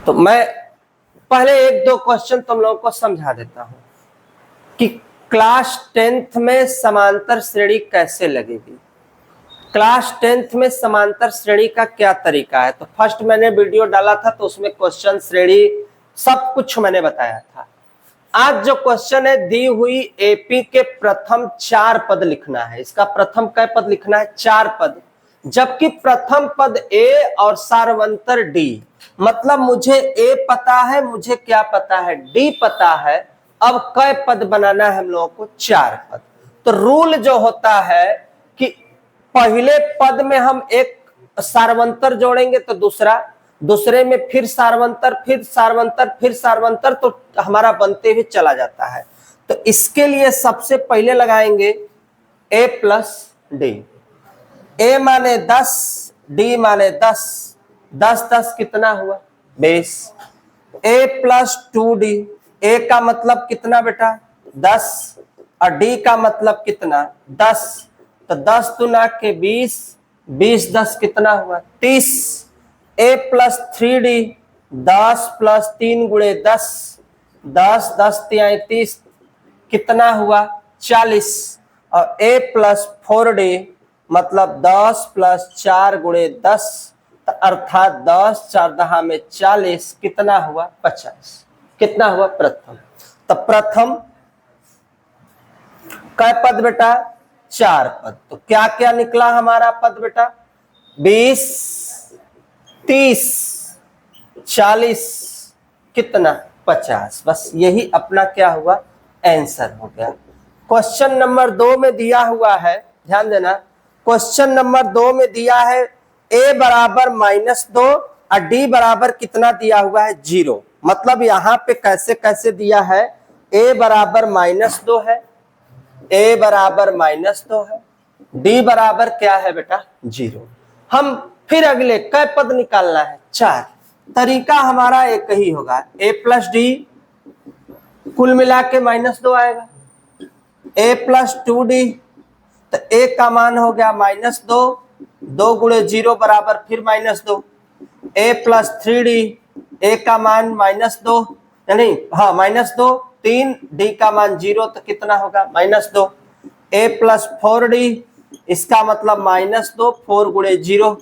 तो मैं पहले एक दो क्वेश्चन तुम लोगों को समझा देता हूं कि क्लास 10th में समांतर श्रेणी कैसे लगेगी। क्लास 10th में समांतर श्रेणी का क्या तरीका है। तो फर्स्ट मैंने वीडियो डाला था तो उसमें क्वेश्चन श्रेणी सब कुछ मैंने बताया था। आज जो क्वेश्चन है, दी हुई एपी के प्रथम 4 पद लिखना है। इसका प्रथम कै पद लिखना है? 4 पद, जबकि प्रथम पद ए और सार्वंतर डी। मतलब मुझे ए पता है, मुझे क्या पता है? डी पता है। अब कै पद बनाना है हम लोगों को? 4 पद। तो रूल जो होता है कि पहले पद में हम एक सार्वंतर जोड़ेंगे तो दूसरे में फिर सार्वंतर, फिर सार्वंतर, फिर सार्वंतर, तो हमारा बनते हुए चला जाता है। तो इसके लिए सबसे पहले लगाएंगे a प्लस डी। a माने 10, d माने 10, 10 10 कितना हुआ? 20। a प्लस 2d, a का मतलब कितना बेटा? 10 और d का मतलब कितना? 10। तो 10 दूना के 20, 20 10 कितना हुआ? 30। a प्लस 3d, 10 प्लस 3 गुणे 10, 10 10 तिहाई 30 कितना हुआ? 40। और a प्लस 4d मतलब 10 प्लस 4 गुणे 10, अर्थात 10 4 दहा में 40 कितना हुआ? 50। कितना हुआ? प्रथम। तो प्रथम कै पद बेटा? 4 पद। तो क्या क्या निकला हमारा पद बेटा? 20, 30, 40 कितना? 50। बस यही अपना क्या हुआ? आंसर हो गया। क्वेश्चन नंबर 2 में दिया हुआ है, ध्यान देना। क्वेश्चन नंबर 2 में दिया है a बराबर -2 और d बराबर कितना दिया हुआ है? 0। मतलब यहां पे कैसे कैसे दिया है? a बराबर -2 है, a बराबर -2 है, d बराबर क्या है बेटा? 0। हम फिर अगले कै पद निकालना है? 4। तरीका हमारा एक ही होगा, a प्लस डी कुल मिला के -2 आएगा, a प्लस 2d, तो a का मान हो गया -2, 2 गुणे 0 बराबर फिर -2, a प्लस 3d, a का मान -2 नहीं, हाँ -2, 3, d का मान 0 तो कितना होगा? -2, a प्लस 4d, इसका मतलब -2, 4 गुणे 0,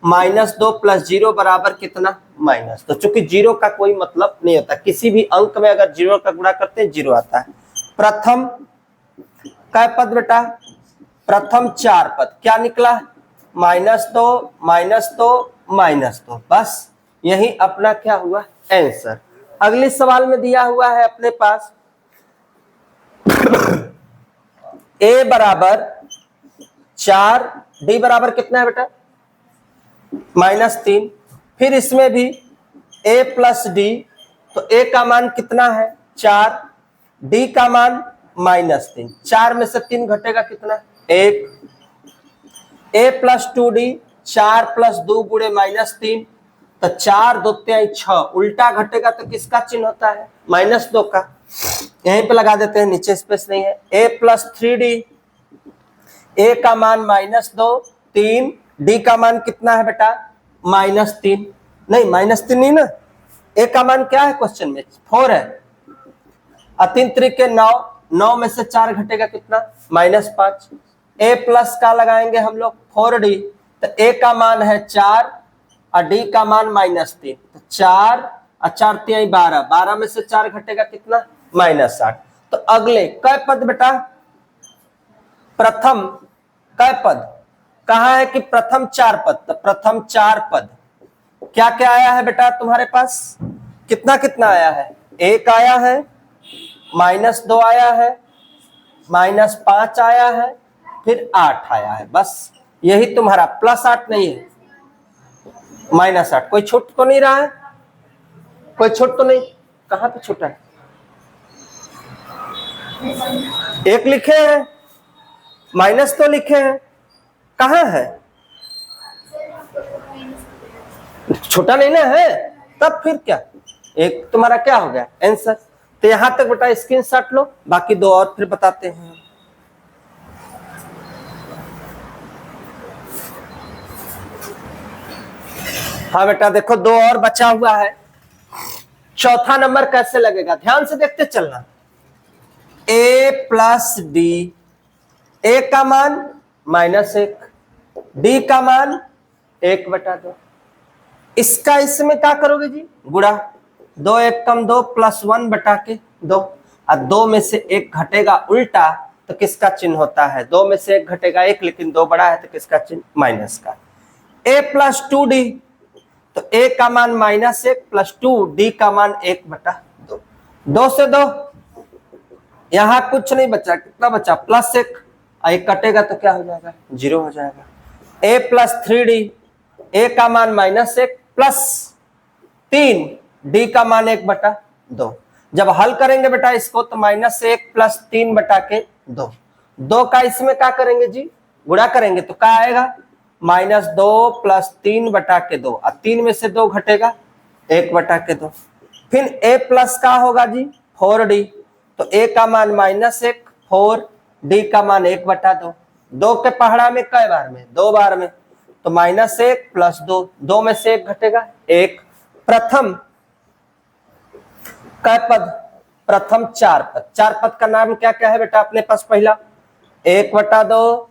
-2 प्लस 0 बराबर कितना? माइनस। तो चूंकि 0 का कोई मतलब नहीं होता, किसी भी अंक में अगर 0 का गुणा करते हैं 0 आता है। प्रथम कै पद बेटा? प्रथम 4 पद। क्या निकला? -2, -2, -2। बस यही अपना क्या हुआ? आंसर। अगले सवाल में दिया हुआ है अपने पास a बराबर 4, d बराबर कितना है बेटा? -3। फिर इसमें भी a प्लस डी, तो a का मान कितना है? 4, d का मान -3, 4 में से 3 घटेगा कितना? 1। a प्लस 2d, 4 प्लस 2 गुणे -3, तो 4 2 6, उल्टा घटेगा तो किसका चिन्ह होता है? -2 का। यहीं पे लगा देते हैं, नीचे स्पेस नहीं है। a प्लस 3d, a का मान -2, 3, d का मान कितना है बेटा? -3 नहीं, -3 नहीं ना, a का मान क्या है क्वेश्चन में? 4 है। 3 त्रिके 9, 9 में से 4 घटेगा कितना? -5। a प्लस का लगाएंगे हम लोग 4d, तो a का मान है 4 और d का मान -3, तो 4 और 4 3 12, 12 में से 4 घटेगा कितना? -8। तो अगले कै पद बेटा? प्रथम कै पद? कहा है कि प्रथम 4 पद, तो प्रथम 4 पद क्या क्या आया है बेटा तुम्हारे पास? कितना कितना आया है? 1 आया है, -2 आया है, -5 आया है, फिर 8 आया है। बस यही तुम्हारा, +8 नहीं है, -8। कोई छूट तो नहीं रहा है? कोई छूट तो नहीं? कहां पे छूटा है? 1 लिखे हैं, माइनस तो लिखे हैं, कहां है? छोटा नहीं ना है, तब फिर क्या? एक तुम्हारा क्या हो गया? आंसर। तो यहां तक बेटा स्क्रीनशॉट लो, बाकी 2 और फिर बताते हैं। हाँ बेटा देखो दो और बचा हुआ है। चौथा नंबर कैसे लगेगा, ध्यान से देखते चलना। a प्लस डी, ए का मान -1, डी का मान 1/2। इसका इसमें क्या करोगे जी, गुणा। 2 1 कम 2 + 1/2। और 2 में से 1 घटेगा उल्टा तो किसका चिन्ह होता है, 2 में से 1 घटेगा 1, लेकिन 2 बड़ा है तो किसका चिन्ह, माइनस का। a + 2d, तो a का मान -1 + 2, d का मान 1/2। 2 से 2, यहां कुछ नहीं बचा, कितना बचा, +1, 1 कटेगा तो क्या हो जाएगा, 0 हो जाएगा। a + 3d, a का मान -1 + 3, d का मान 1/2। जब हल करेंगे बेटा इसको तो -1 + 3/2। 2 का इसमें क्या करेंगे जी, गुणा करेंगे तो क्या आएगा, -2 + 3/2, और 3 में से 2 घटेगा 1/2। फिर a प्लस का होगा जी 4d, तो a का मान -1 4, d का मान 1/2। 2 के पहाड़ा में कई बार में, 2 बार में, तो -1 + 2, 2 में से 1 घटेगा 1। प्रथम कै पद, प्रथम 4 पद। 4 पद का नाम क्या क्या है बेटा अपने पास, पहला 1/2,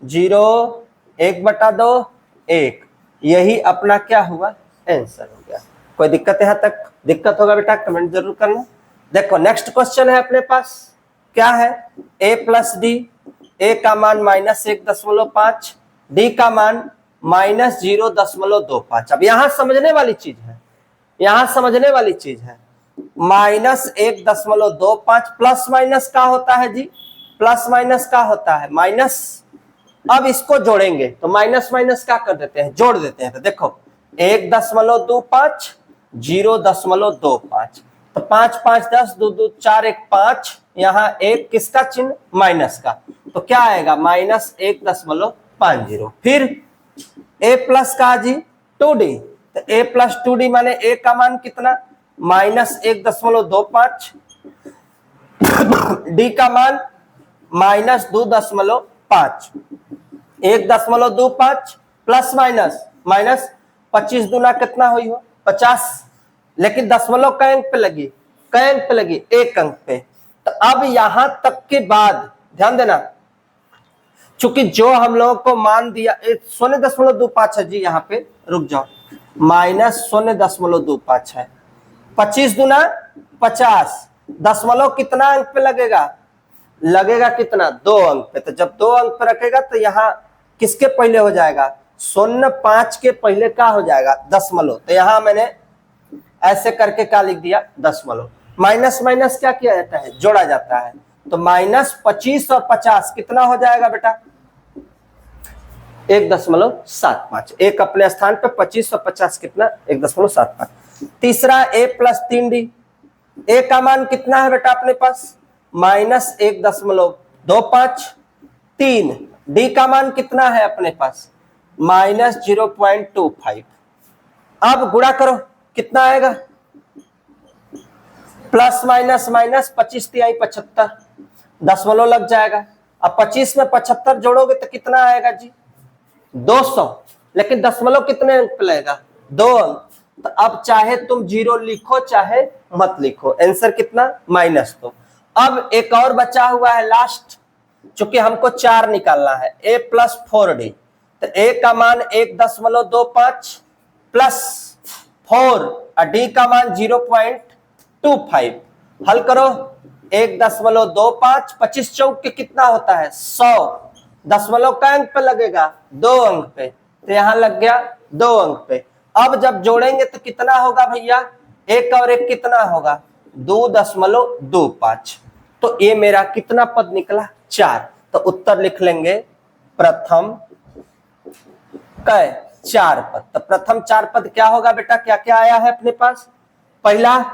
0, 1/2, 1, यही अपना क्या हुआ, आंसर हो गया। कोई दिक्कत यहाँ तक, दिक्कत होगा बेटा कमेंट जरूर करना। देखो नेक्स्ट क्वेश्चन है अपने पास, क्या है, a + d, a का मान -1.5, d का मान -0.25। अब यहां समझने वाली चीज है, यहां समझने वाली चीज है, -1.25 प्लस माइनस का होता है जी, प्लस माइनस का होता है माइनस। अब इसको जोड़ेंगे तो माइनस माइनस क्या कर देते हैं, जोड़ देते हैं। तो देखो 1.25, 0.25, तो 5 5 10, 2 2 4 1 5, यहाँ 1 किसका चिन्ह, माइनस का, तो क्या आएगा -1.50। फिर a प्लस का जी 2d, तो a + 2d माने a का मान कितना, -1.25, d का मान -2.5, 1.25 प्लस माइनस माइनस, 25 दूना कितना हुई हो 50, लेकिन दशमलव कै अंक पे लगी, कै अंक पे लगी, 1 अंक पे। तो अब यहां तक के बाद ध्यान देना, चूंकि जो हम लोगों को मान दिया 0.25 है जी, यहाँ पे रुक जाओ, -0.25 है, 25 दूना 50, दशमलव कितना अंक पे लगेगा, लगेगा कितना, 2 अंक पे। तो जब 2 अंक पे रखेगा तो यहाँ किसके पहले हो जाएगा, 0.5 के पहले क्या हो जाएगा, दशमलव। तो यहाँ मैंने ऐसे करके क्या लिख दिया, दशमलव। माइनस माइनस क्या किया जाता है, जोड़ा जाता है। तो -25 और 50 कितना हो जाएगा बेटा, 1.75। एक अपने स्थान पे 25 और 50 कितना, 1.75। तीसरा a + 3d, a का मान कितना है बेटा अपने पास, -1.25, 3, d का मान कितना है अपने पास, -0.25। अब गुणा करो कितना आएगा, प्लस माइनस माइनस, 25 तिहाई 75, दशमलव लग जाएगा। अब 25 में 75 जोड़ोगे तो कितना आएगा जी, 200, लेकिन दशमलव कितने अंक पे लगेगा, 2 अंक। तो अब चाहे तुम 0 लिखो चाहे मत लिखो, आंसर कितना, -2। अब एक और बचा हुआ है लास्ट, चूंकि हमको 4 निकालना है, a + 4d, तो a का मान 1.25 प्लस 4 और d का मान 0.25। हल करो, 1.25, 25 चौक के कितना होता है 100, दशमलव का अंक पे लगेगा, 2 अंक पे, तो यहां लग गया 2 अंक पे। अब जब जोड़ेंगे तो कितना होगा भैया, 1 और 1 कितना होगा, 2.25। तो ये मेरा कितना पद निकला, 4। तो उत्तर लिख लेंगे प्रथम कै 4 पद। तो प्रथम 4 पद क्या होगा बेटा, क्या क्या आया है अपने पास, पहला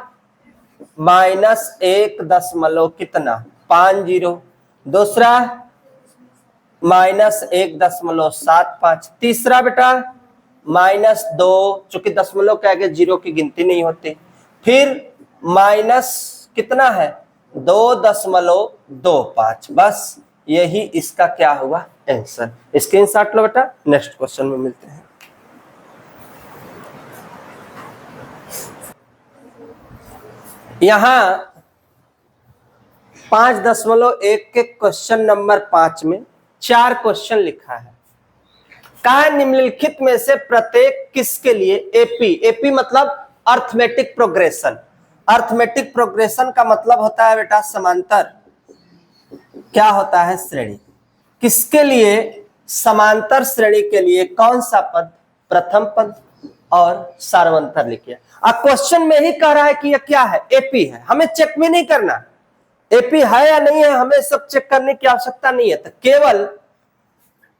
-1 कितना 50, दूसरा -1.75, तीसरा बेटा -2, चूंकि दशमलव के आगे 0 की गिनती नहीं होती, फिर माइनस कितना है 2.25। बस यही इसका क्या हुआ, आंसर। स्क्रीनशॉट लो बेटा, नेक्स्ट क्वेश्चन में मिलते हैं। यहां 5.1 के क्वेश्चन नंबर 5 में 4 क्वेश्चन लिखा है। कहा है निम्नलिखित में से प्रत्येक किसके लिए एपी, एपी मतलब अर्थमेटिक प्रोग्रेशन। अर्थमेटिक प्रोग्रेशन का मतलब होता है बेटा समांतर, क्या होता है श्रेणी। किसके लिए समांतर श्रेणी के लिए कौन सा पद, प्रथम पद और सार्वंतर लिखिए। अब क्वेश्चन में ही कह रहा है कि यह क्या है, एपी है। हमें चेक भी नहीं करना एपी है या नहीं है, हमें सब चेक करने की आवश्यकता नहीं है। तो केवल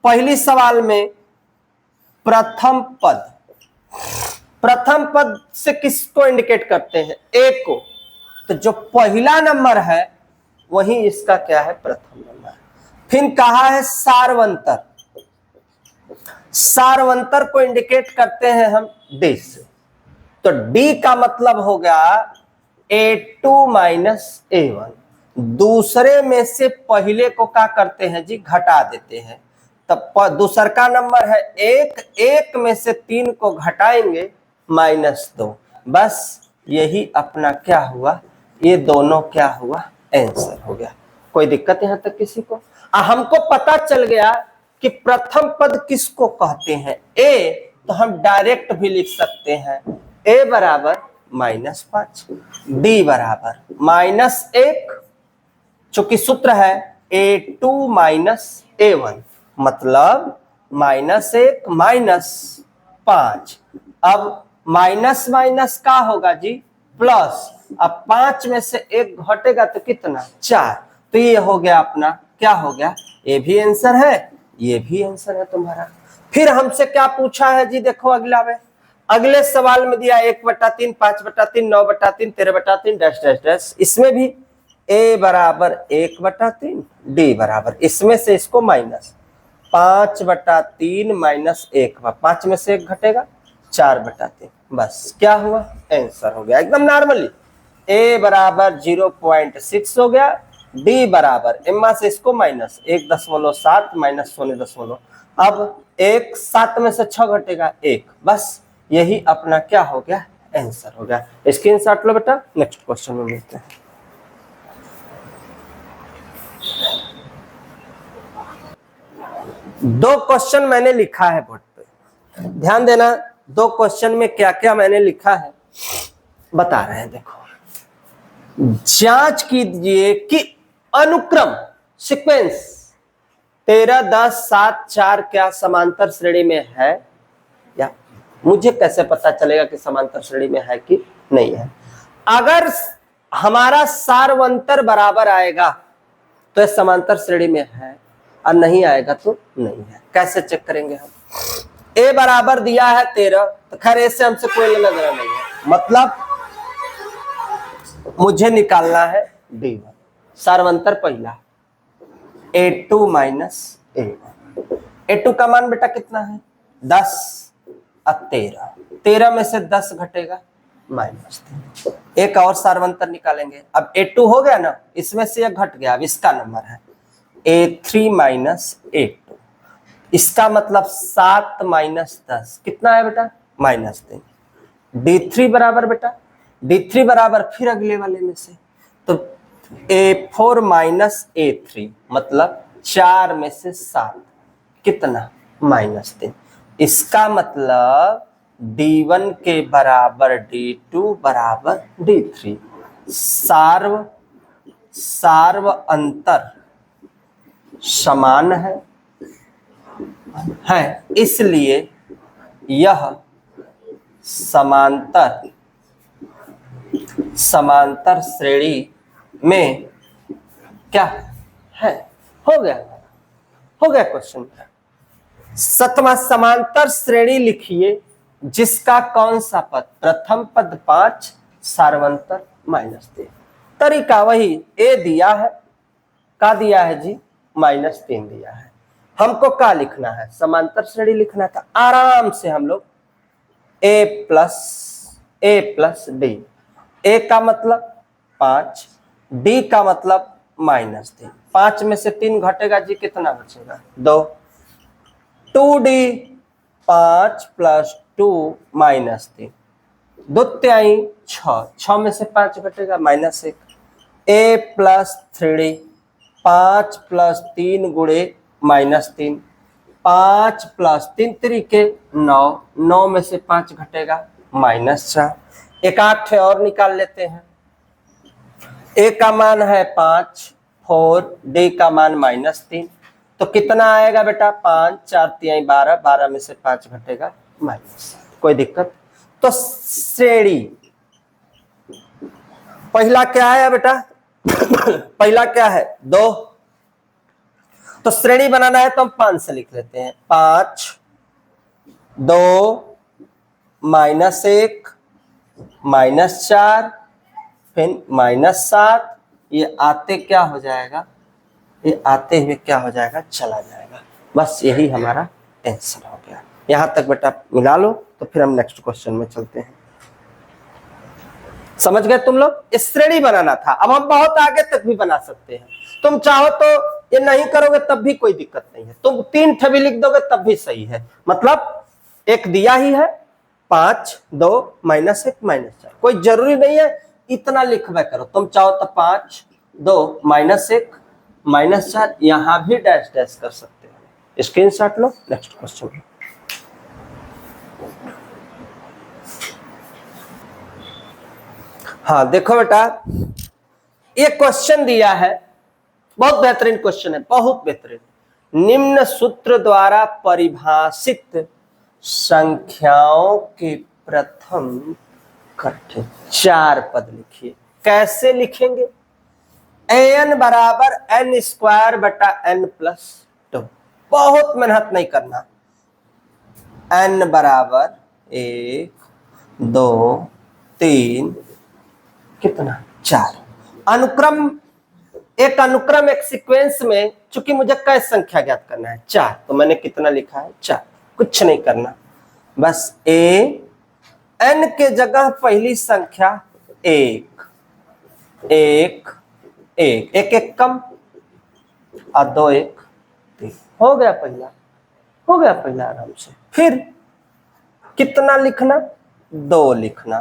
पहली सवाल में प्रथम पद, प्रथम पद से किसको इंडिकेट करते हैं, ए को। तो जो पहला नंबर है वही इसका क्या है, प्रथम नंबर। फिर कहा है सार्वंतर, सार्वंतर को इंडिकेट करते हैं हम डी से। तो डी का मतलब हो गया A2 माइनस A1। दूसरे में से पहले को क्या करते हैं जी, घटा देते हैं। तब दूसर का नंबर है 1, 1 में से 3 को घटाएंगे -2। बस यही अपना क्या हुआ, ये दोनों क्या हुआ, आंसर हो गया। कोई दिक्कत यहां तक किसी को? हमको पता चल गया कि प्रथम पद किसको कहते हैं, ए। तो हम डायरेक्ट भी लिख सकते हैं ए बराबर -5, डी बराबर -1, चूंकि सूत्र है A2 माइनस A1, मतलब -1 -5। अब माइनस माइनस का होगा जी प्लस। अब 5 में से 1 घटेगा तो कितना, 4। तो ये हो गया अपना, क्या हो गया, ये भी आंसर है, ये भी आंसर है तुम्हारा। फिर हमसे क्या पूछा है जी, देखो अगला में, अगले सवाल में दिया 1/3, 5/3, 9/3, 13/3 डैश डैश डैश। इसमें भी a बराबर 1/3, डी बराबर, इसमें से इसको माइनस 5/3 माइनस 1, 5 में से 1 घटेगा 4/3। बस क्या हुआ, आंसर हो गया एकदम नॉर्मली। a बराबर 0.6 हो गया, डी बराबर एम्मा से इसको माइनस 1.7 माइनस 0.0। अब 1 7 में से 6 घटेगा 1। बस यही अपना क्या हो गया, आंसर हो गया। स्क्रीनशॉट लो बेटा, नेक्स्ट क्वेश्चन में मिलते हैं। दो क्वेश्चन मैंने लिखा है बोर्ड पे, ध्यान देना। दो क्वेश्चन में क्या क्या मैंने लिखा है बता रहे हैं। देखो, जांच कीजिए कि अनुक्रम सीक्वेंस 13, 10, 7, 4 क्या समांतर श्रेणी में है, या मुझे कैसे पता चलेगा कि समांतर श्रेणी में है कि नहीं है। अगर हमारा सार्वंतर बराबर आएगा तो यह समांतर श्रेणी में है, और नहीं आएगा तो नहीं है। कैसे चेक करेंगे हम, ए बराबर दिया है 13, तो खैर ऐसे हमसे कोई लेना देना नहीं है, मतलब मुझे निकालना है D1, सार्वंतर पहला A2 माइनस A1। A2 का मान बेटा कितना है, 10 और 13, 13 में से 10 घटेगा -3। एक और सार्वंतर निकालेंगे। अब A2 हो गया ना, इसमें से एक घट गया, अब इसका नंबर है A3 माइनस A2। इसका मतलब 7 माइनस 10 कितना है बेटा, -3। D3 बराबर बेटा, D3 बराबर फिर अगले वाले में से, तो A4 माइनस A3 मतलब 4 में से 7 कितना, -3। इसका मतलब D1 के बराबर D2 बराबर D3। सार्व अंतर समान है, इसलिए यह समांतर श्रेणी में क्या है। हो गया क्वेश्चन। सतमा, समांतर श्रेणी लिखिए जिसका कौन सा पद, प्रथम पद 5, सार्वंतर -3। तरीका वही, ए दिया है, का दिया है जी, -3 दिया है। हमको क्या लिखना है, समांतर श्रेणी लिखना था। आराम से हम लोग a प्लस डी, ए का मतलब 5, डी का मतलब -3। 5 में से 3 घटेगा जी, कितना बचेगा, 2। 2D 5 + 2 -3, दो त्याई 6, 6 में से 5 घटेगा -1, a प्लस 3d, 5 प्लस 3 गुणे -3, 5 प्लस 3 तरीके 9, 9 में से 5 घटेगा -4। एक 8 और निकाल लेते हैं। a का मान है 5, 4, d का मान -3, तो कितना आएगा बेटा? 5, 4 तिहाई 12, 12 में से 5 घटेगा -7। कोई दिक्कत? तो श्रेणी पहला क्या है बेटा? पहला क्या है? 2। तो श्रेणी बनाना है तो हम 5 से लिख लेते हैं। 5, 2, -1, -4, फिर -7। ये आते क्या हो जाएगा? ये आते हुए क्या हो जाएगा? चला जाएगा। बस यही हमारा आंसर हो गया। यहां तक बेटा मिला लो, तो फिर हम नेक्स्ट क्वेश्चन में चलते हैं। समझ गए तुम लोग? इस श्रेणी बनाना था। अब हम बहुत आगे तक भी बना सकते हैं। तुम चाहो तो ये नहीं करोगे तब भी कोई दिक्कत नहीं है। तुम 3 ठे भी लिख दोगे तब भी सही है। मतलब एक दिया ही है 5, 2, -1, -4। कोई जरूरी नहीं है इतना लिखवा करो। तुम चाहो तो 5, 2, -1, -4 यहां भी डैश डैश कर सकते हो। स्क्रीनशॉट लो। Next question. हाँ देखो बेटा, ये क्वेश्चन दिया है, बहुत बेहतरीन क्वेश्चन है, बहुत बेहतरीन। निम्न सूत्र द्वारा परिभाषित संख्याओं के प्रथम कठिन 4 पद लिखिए। कैसे लिखेंगे? an बराबर n² बटा n+2। बहुत मेहनत नहीं करना। n बराबर 1, 2, 3, कितना? 4। अनुक्रम, एक अनुक्रम, एक सीक्वेंस में चूंकि मुझे कै संख्या ज्ञात करना है 4, तो मैंने कितना लिखा है? 4। कुछ नहीं करना, बस n के जगह पहली संख्या 1, 1, 1, 1 1 कम और 2 1 3। हो गया पहला, हो गया पहला आराम से। फिर कितना लिखना? 2 लिखना।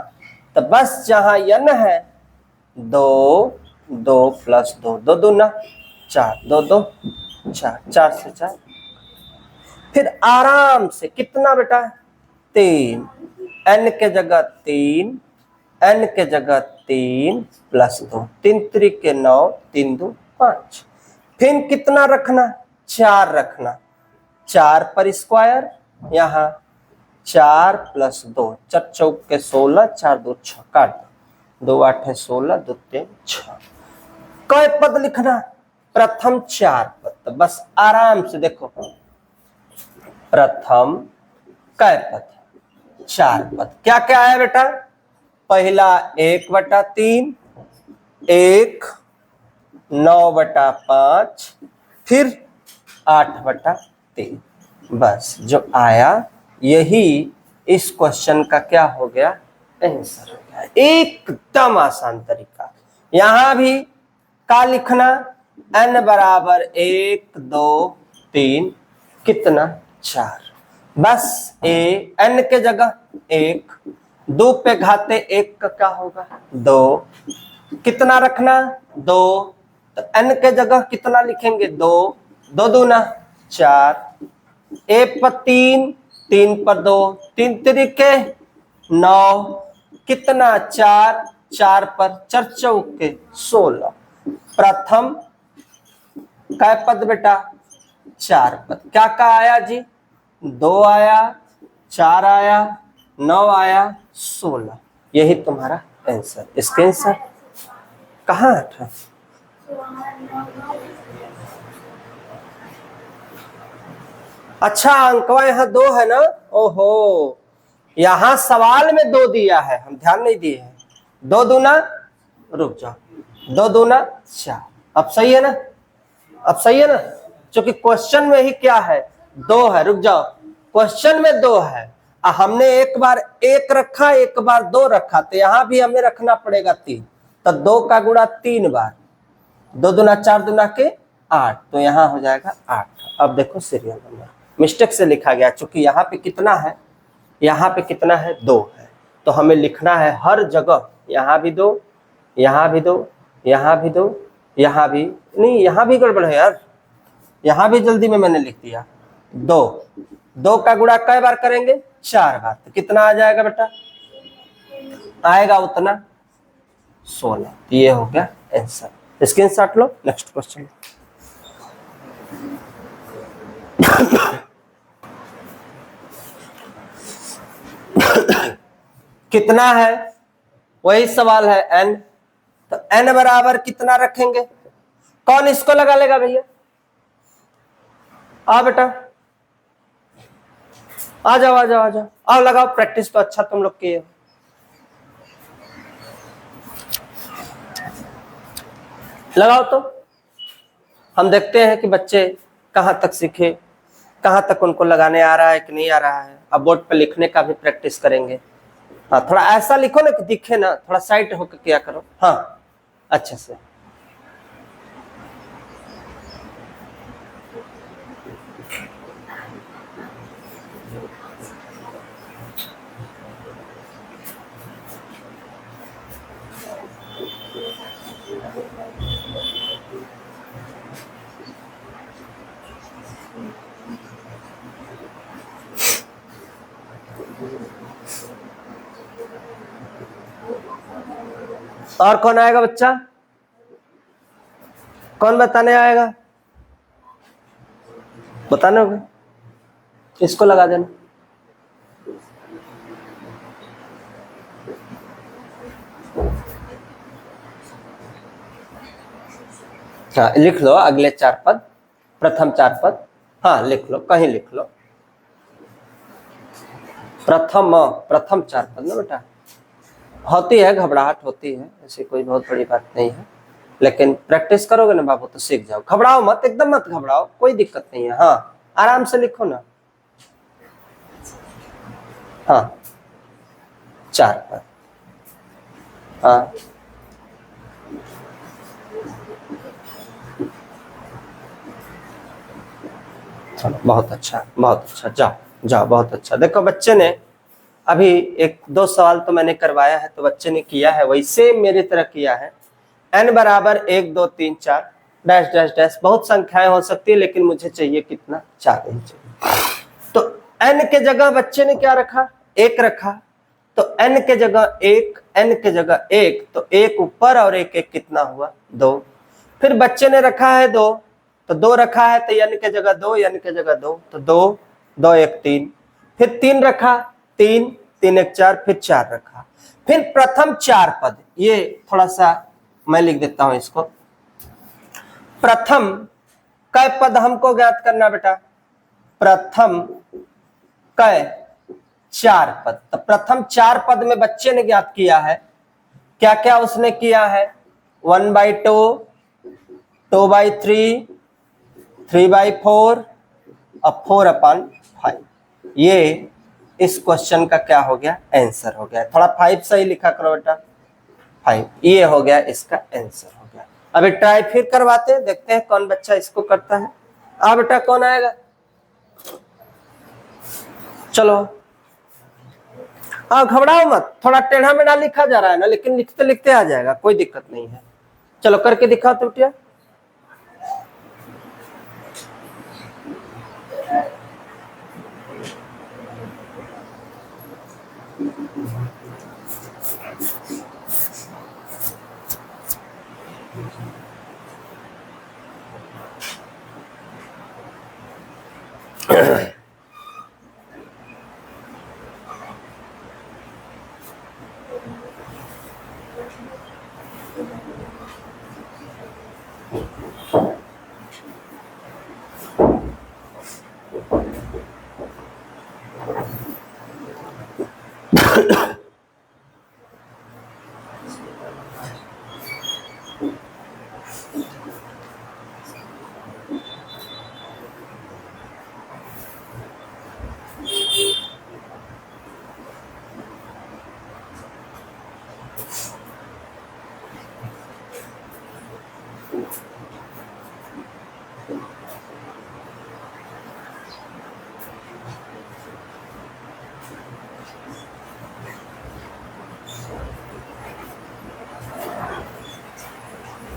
तो बस जहां n है 2, 2 + 2, 2 दूना 4, 2 2 4, 4 से 4। फिर आराम से कितना बेटा? 3, n के जगह 3, n के जगह 3 + 2, 3 3 9, 3 2 5। फिर कितना रखना? 4 रखना। 4 पर स्क्वायर, यहाँ 4 + 2, 4 चौके 16, 4 2 6, काट 2 8 16, 2 3 6। कै पद लिखना? प्रथम 4 पद। तो बस आराम से देखो, प्रथम कै पद? 4 पद। क्या क्या है बेटा? पहला 1/3, 1, 9/5, फिर 8/3। बस जो आया यही इस क्वेश्चन का क्या हो गया? आंसर हो गया। एकदम आसान तरीका। यहां भी का लिखना? n बराबर 1, 2, 3, कितना? 4। बस n के जगह 1, 2 पे घाते 1 का क्या होगा? 2। कितना रखना? 2। तो n के जगह कितना लिखेंगे? 2, 2 दूना 4, 1 पर 3, 3 पर 2, 3 3 9, कितना? 4, 4 पर 4 चौके 16। प्रथम कै पद बेटा? 4 पद। क्या क्या आया जी? 2 आया, 4 आया, 9 आया, 16। यही तुम्हारा आंसर। स्क्रीनशॉट कहाँ था? अच्छा अंकवा यहाँ 2 है ना? ओहो, यहां सवाल में 2 दिया है, हम ध्यान नहीं दिए हैं। 2 दूना, रुक जाओ, 2 दूना 4। अब सही है ना? अब सही है ना? क्योंकि क्वेश्चन में ही क्या है? 2 है। रुक जाओ, क्वेश्चन में 2 है, हमने एक बार 1 रखा, एक बार 2 रखा, तो यहां भी हमें रखना पड़ेगा 3। तो 2 का गुणा 3 बार, 2 दूना 4 दूना के 8, तो यहां हो जाएगा 8। अब देखो सीरियल नंबर मिस्टेक से लिखा गया, चूंकि यहाँ पे कितना है? यहाँ पे कितना है? 2 है। तो हमें लिखना है हर जगह, यहाँ भी दो, यहाँ भी दो, यहाँ भी दो, यहाँ भी नहीं, यहाँ भी गड़बड़ है यार, यहाँ भी जल्दी में मैंने लिख दिया। 2 2 का गुणा कई बार करेंगे? 4 बार। तो कितना आ जाएगा बेटा? आएगा उतना 16। ये हो गया आंसर। स्क्रीनशॉट लो। Next question. कितना है? वही सवाल है, n। तो n बराबर कितना रखेंगे? कौन इसको लगा लेगा भैया? आ बेटा, आ जाओ आ जाओ आ जाओ, आओ लगाओ। प्रैक्टिस तो अच्छा तुम लोग किए हो। लगाओ तो हम देखते हैं कि बच्चे कहाँ तक सीखे, कहाँ तक उनको लगाने आ रहा है कि नहीं आ रहा है। अब बोर्ड पर लिखने का भी प्रैक्टिस करेंगे। हाँ, थोड़ा ऐसा लिखो ना कि दिखे ना, थोड़ा साइड होकर किया करो। हाँ, अच्छे से। और कौन आएगा बच्चा? कौन बताने आएगा? बताने होगा, इसको लगा देना। हाँ, लिख लो अगले 4 पद, प्रथम 4 पद। हाँ लिख लो, कहीं लिख लो। प्रथम 4 पद ना बेटा। होती है, घबराहट होती है, ऐसी कोई बहुत बड़ी बात नहीं है, लेकिन प्रैक्टिस करोगे ना बाबू तो सीख जाओ। घबराओ मत, एकदम मत घबराओ, कोई दिक्कत नहीं है। हाँ, आराम से लिखो ना। हाँ, 4 पद। हाँ, चलो बहुत अच्छा, बहुत अच्छा। जाओ जाओ, बहुत अच्छा। देखो बच्चे ने अभी 1-2 सवाल तो मैंने करवाया है, तो बच्चे ने किया है वैसे मेरी तरह किया है। n बराबर 1 2 3 4 डैश डैश डैश, बहुत संख्याएं हो सकती है, लेकिन मुझे चाहिए कितना? 4 ही चाहिए। तो n के जगह बच्चे ने क्या रखा? 1 रखा। तो n के जगह 1, n के जगह 1, तो 1 ऊपर और 1 1 कितना हुआ? 2। फिर बच्चे ने रखा है 2, तो 2 रखा है, तो n के जगह 2, n के जगह 2, तो 2 2 1 3। फिर 3 रखा, 3 3 1 4, फिर 4 रखा। फिर प्रथम 4 पद, ये थोड़ा सा मैं लिख देता हूं इसको। प्रथम कै पद हमको ज्ञात करना बेटा? प्रथम कै 4 पद। तो प्रथम 4 पद में बच्चे ने ज्ञात किया है। क्या क्या उसने किया है? 1/2, 2/3, 3/4 और 4/5। ये इस क्वेश्चन का क्या हो गया? आंसर हो गया। थोड़ा 5 सही लिखा करो बेटा, 5। ये हो गया इसका आंसर हो गया। अभी ट्राई फिर करवाते हैं, देखते हैं कौन बच्चा इसको करता है। आ बेटा, कौन आएगा? चलो, हाँ घबराओ मत, थोड़ा टेढ़ा मेढ़ा लिखा जा रहा है ना, लेकिन लिखते लिखते आ जाएगा, कोई दिक्कत नहीं है। चलो करके दिखाओ तो बेटिया।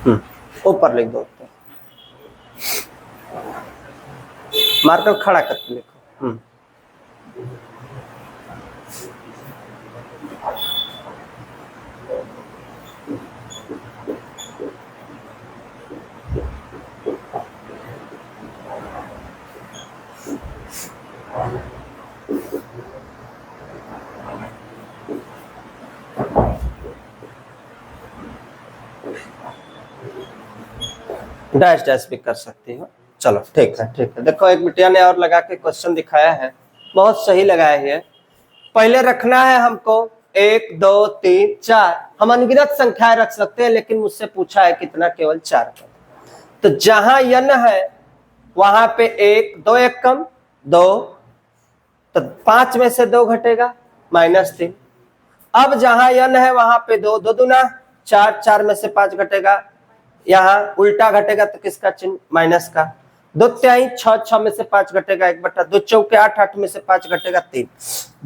ऊपर लिख दो, मार्कर खड़ा करके लिखो। डैश डैश भी कर सकती हो। चलो ठीक है, ठीक है। देखो एक बिटिया ने और लगा के क्वेश्चन दिखाया है, बहुत सही लगाया है। पहले रखना है हमको 1 2 3 4, हम अनगिनत संख्याएं रख सकते हैं, लेकिन मुझसे पूछा है कितना, केवल 4 पद। तो जहां यन है वहां पे 1, 2 1 कम 2, तो 5 में से 2 घटेगा -3। अब जहां यन है वहां पे 2, 2 दूना 4, 4 में से 5 घटेगा, यहाँ उल्टा घटेगा तो किसका चिन्ह, माइनस का। 2 तिहाई 6, 6 में से 5 घटेगा 1/2, 2 चौके 8, 8 में से 5 घटेगा 3।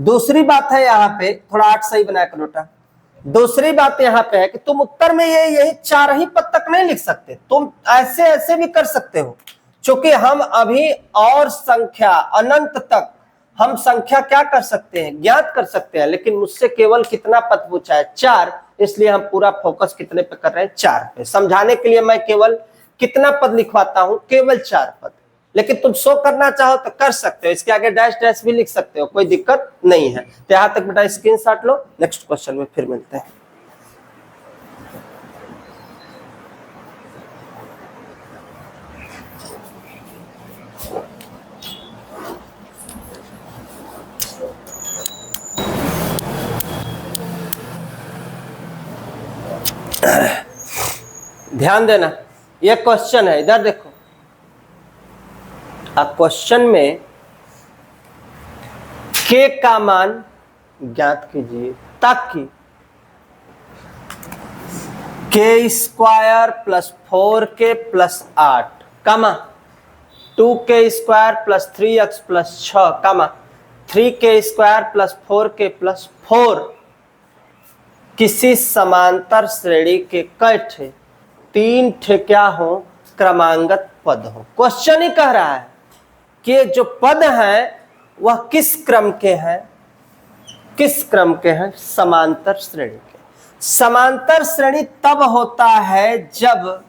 दूसरी बात है यहाँ पे, थोड़ा 8 सही बनाया करो बेटा। दूसरी बात यहाँ पे है कि तुम उत्तर में यही 4 ही पद तक नहीं लिख सकते, तुम ऐसे ऐसे भी कर सकते हो। क्योंकि हम अभी और संख्या अनंत तक हम संख्या क्या कर सकते हैं, ज्ञात कर सकते हैं, लेकिन मुझसे केवल कितना पद पूछा है, 4, इसलिए हम पूरा फोकस कितने पे कर रहे हैं, 4 पे। समझाने के लिए मैं केवल कितना पद लिखवाता हूं, केवल 4 पद। लेकिन तुम शो करना चाहो तो कर सकते हो, इसके आगे डैश डैश भी लिख सकते हो, कोई दिक्कत नहीं है। तो यहां तक बेटा स्क्रीनशॉट लो, नेक्स्ट क्वेश्चन में फिर मिलते हैं। ध्यान देना, ये क्वेश्चन है, इधर देखो। अब क्वेश्चन में के का मान ज्ञात कीजिए, ताकि k² + 4k + 8, कमा 2k² + 3x + 6, कमा 3k² + 4k + 4 किसी समांतर श्रेणी के कै ठे 3 ठे क्या हो, क्रमांगत पद हो। क्वेश्चन ही कह रहा है कि जो पद हैं वह किस क्रम के हैं, किस क्रम के हैं, समांतर श्रेणी के। समांतर श्रेणी तब होता है जब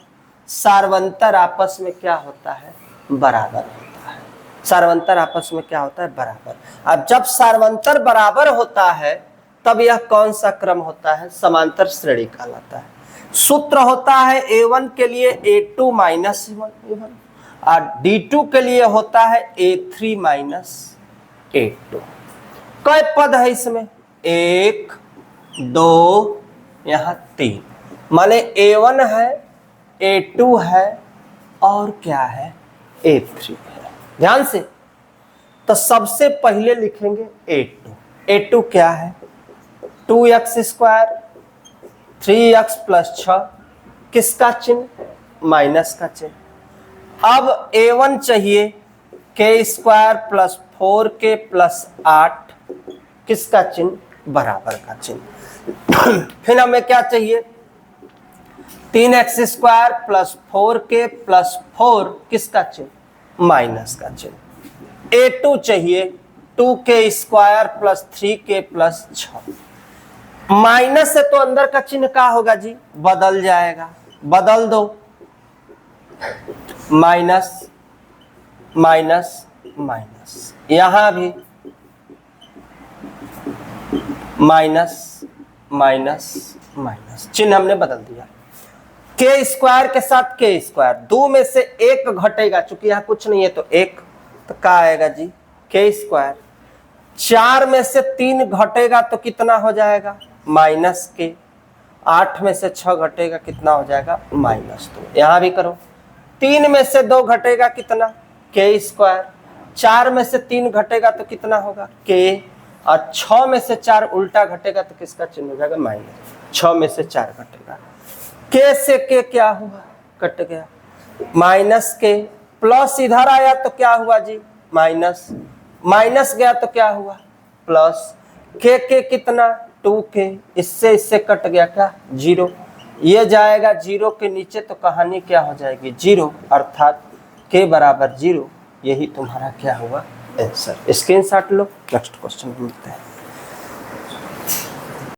सार्वंतर आपस में क्या होता है, बराबर होता है। सार्वंतर आपस में क्या होता है, बराबर। अब जब सार्वंतर बराबर होता है तब यह कौन सा क्रम होता है, समांतर श्रेणी कहलाता है। सूत्र होता है A1 के लिए A2 - A1 और D2 के लिए होता है A3 - A2। कई पद है इसमें, 1 2 यहाँ 3, माने A1 है, A2 है और क्या है, A3 है। ध्यान से, तो सबसे पहले लिखेंगे A2। A2 क्या है, 2x², 3x + 6, किसका चिन्ह, माइनस का चिन्ह। अब A1 चाहिए, k² + 4k + 8, किसका चिन्ह, बराबर का चिन्ह। फिर हमें क्या चाहिए, 3x² + 4k + 4, किसका चिन्ह, माइनस का चिन्ह। A2 चाहिए, 2k² + 3k + 6, माइनस से तो अंदर का चिन्ह क्या होगा जी, बदल जाएगा, बदल दो, माइनस माइनस माइनस, यहां भी माइनस माइनस माइनस, चिन्ह हमने बदल दिया। k² के साथ k², 2 में से 1 घटेगा, चूंकि यहां कुछ नहीं है तो 1, तो क्या आएगा जी, k²। 4 में से 3 घटेगा तो कितना हो जाएगा, -k। 8 में से 6 घटेगा, कितना हो जाएगा, -2। यहां भी करो, 3 में से 2 घटेगा, कितना, k²। 4 में से 3 घटेगा तो कितना होगा, k, और 6 में से 4 उल्टा घटेगा तो किसका चिन्ह हो जाएगा, माइनस। 6 में से 4 घटेगा, k से k क्या हुआ, कट गया, -k, प्लस इधर आया तो क्या हुआ जी, माइनस, माइनस गया तो क्या हुआ, प्लस। k कितना, 2k, इससे इससे कट गया क्या, 0, ये जाएगा 0 के नीचे तो कहानी क्या हो जाएगी 0, अर्थात k बराबर 0। यही तुम्हारा क्या हुआ आंसर। स्क्रीनशॉट लो, नेक्स्ट क्वेश्चन मिलते हैं।